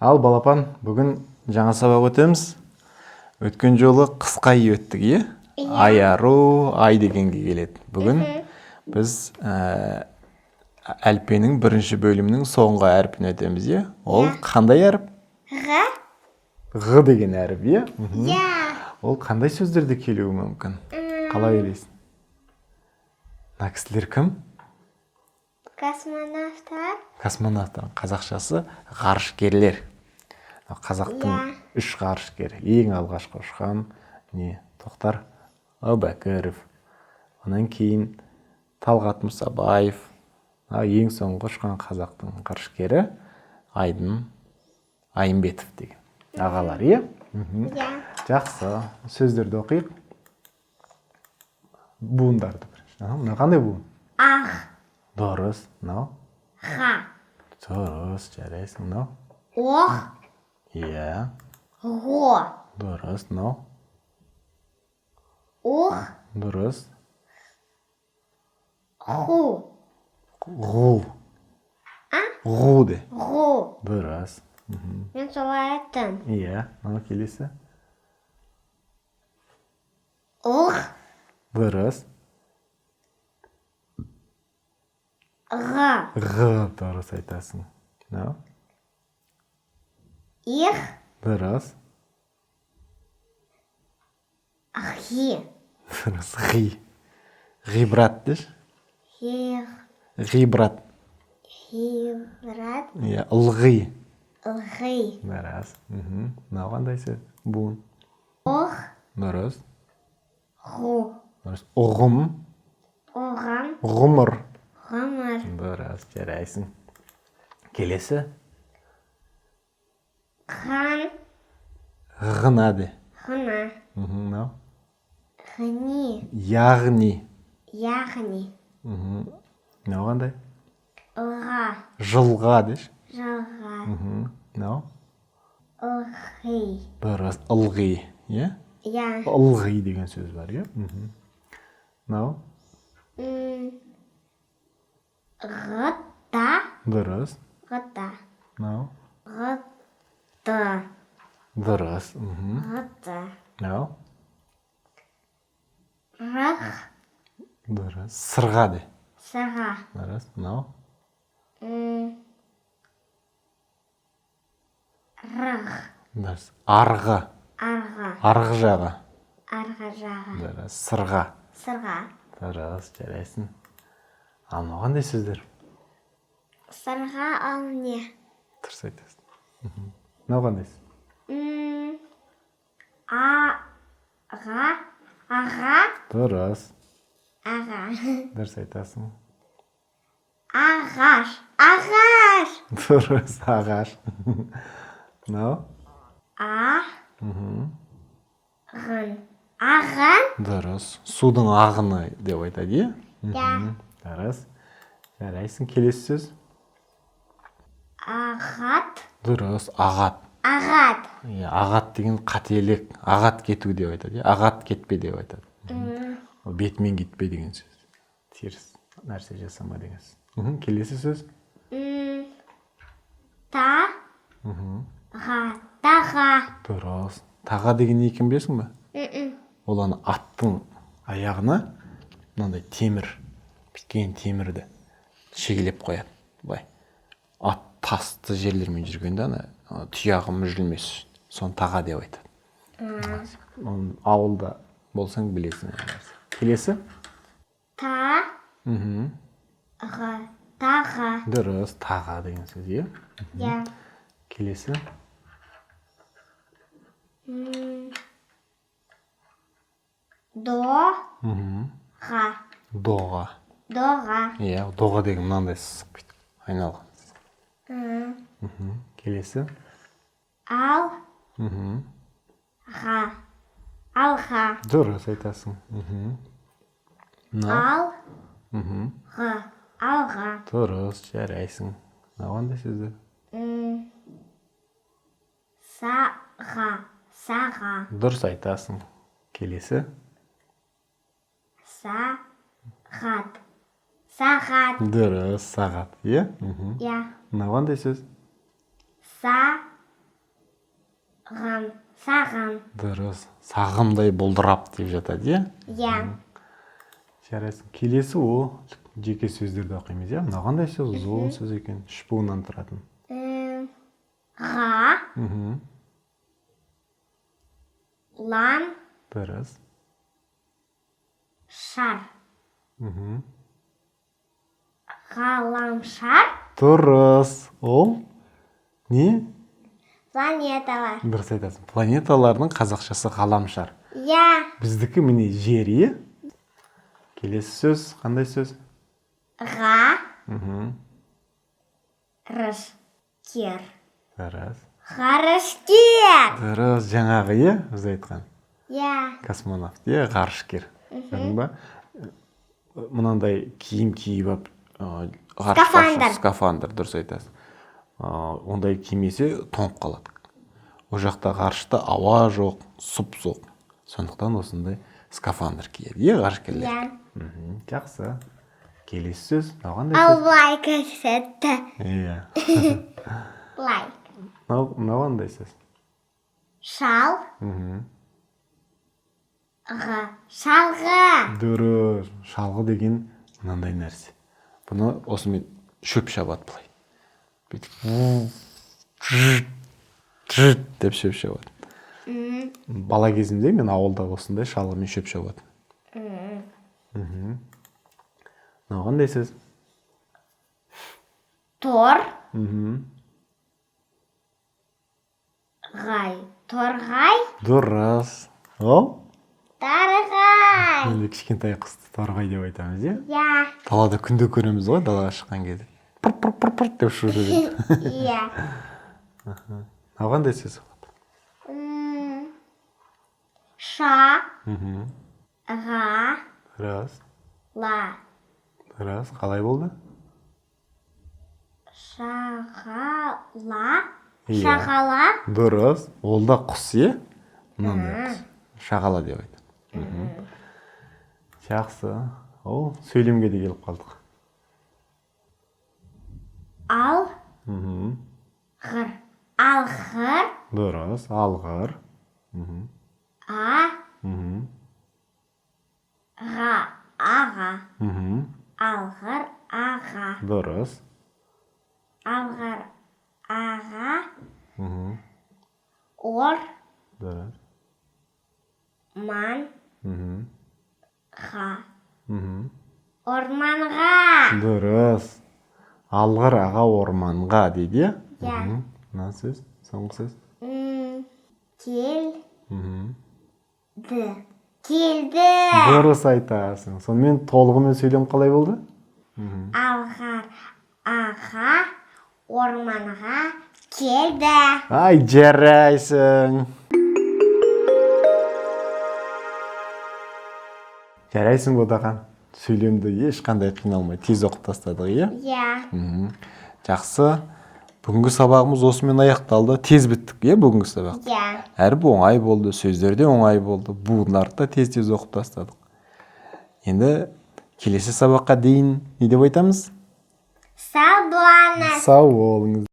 Ал балапан, бүгін жаңа сабақ өтеміз. Өткен жолы қысқа ай өттік, е? Ай ару, ай дегенге келеді. Бүгін біз әліппенің бірінші бөлімінің соңғы әрпін өтеміз, е? Ол қандай әріп? Ғы деген әріп, е? Ол қандай сөздерде келуі мүмкін? Қалай ойлайсың? Мына кісілер кім? Космонавтар. Космонавтар. Қазақшасы ғарышкерлер. Қазақтың 3 ғарышкері. Ең алғашқы ұшқан не? Тоқтар Әубәкіров. Онан кейін Талғат Мұсабаев. Ең соңғы ұшқан қазақтың ғарышкері Айымбетов деген. Ағалар, е? Жақсы. Сөздерді оқиық. Буындарды бірінші. Мына қандай буын? Ақ. Дұрыс. Мынау? Ға. Дұрыс. Жарайсың. Мынау? Оқ. Иә. Ғо. Дұрыс. Мынау? Оқ. Дұрыс. Ху. Ғу. Ғу де. Ғу. Дұрыс. Мен солай айттым. Иә. Мынау келесі? Оқ. Дұрыс. Ға. Ғы. Дұрыс айтасың. Мынау? Иқ. Дұрыс. Ғи. Дұрыс. Ғи. Ғибрат деш? Хиқ. Ғибрат. Хибрат. Иә. Ылғи. Ғи. Дұрыс. Мынау қандай сөз? Буын. Оқ. Дұрыс. Ғу. Дұрыс. Ұғым. Оғам. Ғұмыр. Ғұмыр. Дұрыс. Жарайсың. Келесі? Ған. Ғына де. Ғына. Мынау? Ғни. Яғни. Яғни. Мынау қандай? Ылға. Жылға деш? Жылға. Мынау? Ылғи. Дұрыс. Ылғи. Иә? Я. Ылғи деген сөз бар, иә? Мынау? Ғыта. Дұрыс. Ғыта. Мынау? Ғыты. Дұрыс. Ғыты. Мынау? Рық. Дұрыс. Сырға де. Сыға. Дұрыс. Мынау? Рық. Дұрыс. Арғы. Арғы. Арғы жағы. Арғы жағы. Дұрыс. Сырға. Сырға. Дұрыс. Жарайсың. Ал мынау қандай сөздер? Сырға ал не? Дұрыс айтасың. Мынау қандай сөз? Аға. Аға. Дұрыс. Аға. Дұрыс айтасың. Ағаш. Ағаш. Дұрыс. Ағаш. Мынау? Ағын. Ағын. Дұрыс. Судың ағыны деп айтады, е? Я. Дұрыс. Жарайсың. Келесі сөз? Ағат. Дұрыс. Ағат. Ағат. Ағат деген қателік. Ағат кету деп айтады, е? Ағат кетпе деп айтады. Бетімен кетпе деген сөз. Теріс нәрсе жасама деген сөз. Келесі сөз? Таға. Таға. Дұрыс. Таға деген не екенін білесің бе? Ол ана аттың аяғына мынандай темір, біткен темірді шегелеп қояды. Былай. Ат тасты жерлермен жүргенде ана тұяғы мүжілмес үшін. Соны таға деп айтады. Ауылда болсаң білесің. Келесі? Таға. Таға. Дұрыс. Таға деген сөз, е? Я. Келесі? Доға. Доға. Доға. Иә, доға деген мынандай сызық бүйтіп айналған. Келесі? Алға. Алға. Дұрыс айтасың. Алға. Алға. Дұрыс, жарайсың. Мынау қандай сөздер? Саға. Саға. Дұрыс айтасың. Келесі? Сағат. Сағат. Дұрыс, сағат, иә? Я. Мынау қандай сөз? Сағат. Сағым. Дұрыс. Сағымдай бұлдырап деп жатады, иә? Иә. Жарайсың. Келесі ол жеке сөздерді оқимыз, иә? Мына қандай сөз? Ұзын сөз екен. 3 буыннан тұратын. Ға. Лам. Дұрыс. Шар. Ғаламшар. Дұрыс. Ол не? Планеталар. Дұрыс айтасың. Планеталардың қазақшасы ғаламшар. Иә. Біздікі міне жер, иә? Келесі сөз, қандай сөз? Ға. Рышкер. Дұрыс. Ғарышкер. Дұрыс, жаңағы, иә? Біз айтқан. Иә. Космонавт, иә? Ғарышкер. Көрдің ба? Мынандай киім киіп алып, Скафандр. Скафандр, дұрыс айтасың. Ондай кимесе тоңып қалады. Ол жақта ғарышта ауа жоқ, сұп-суық. Сондықтан осындай скафандр киеді, иә, ғарышкерлер? Иә. Жақсы. Келесі сөз, қандай Ал сөз? былай көрсетті. Иә. Былай. Қандай сөз? Шал. Шалғы. Дұрыс. Шалғы деген мынандай нәрсе. Бұны осымен шөп шабады былай. Деп шөп шабады. Бала кезімде мен ауылда осындай шалғымен шөп шабады. Қандай сөз? Тор. Ғай. Торғай. Дұрыс. Ол? Тарғай. Енді кішкентай қызды торғай деп айтамыз, иә? Иә. Далада күнде көреміз ғой, далаға шыққан кезде. Пыр-пыр-пыр-пыр деп ұшып жүреді. Иә. Қандай сөз? Ша. Ға. Дұрыс. Ла. Дұрыс. Қалай болды? Шағала. Иә. Шағала. Дұрыс. Ол да құс, е? Мынандай құс. Шағала деп айтады. Жақсы. Ол сөйлемге де келіп қалдық. Ал. Ғыр. Алғыр. Дұрыс. Алғыр. А. Ға. Аға. Алғыр. Аға. Дұрыс. Алғыр. Аға. Ор. Дұрыс. Ман. Ға. Орманға. Дұрыс. Алғыр аға орманға дейді, е? Иә. Мына сөз, соңғы сөз. Келді. Келді. Дұрыс айтасың. Сонымен толығымен сөйлем қалай болды? Алғыр аға орманға келді. Ай, жарайсың. Жарайсың Бодаған. Сөйлемді ешқандай қиналмай тез оқып тастадық, иә? Иә. Жақсы. Бүгінгі сабағымыз осымен аяқталды. Тез біттік, иә, бүгінгі сабақ? Иә. Әрбір оңай болды, сөздер де оңай болды. Буындарды да тез-тез оқып тастадық. Енді келесі сабаққа дейін не деп айтамыз? Сау болыңыз. Сау болыңыз.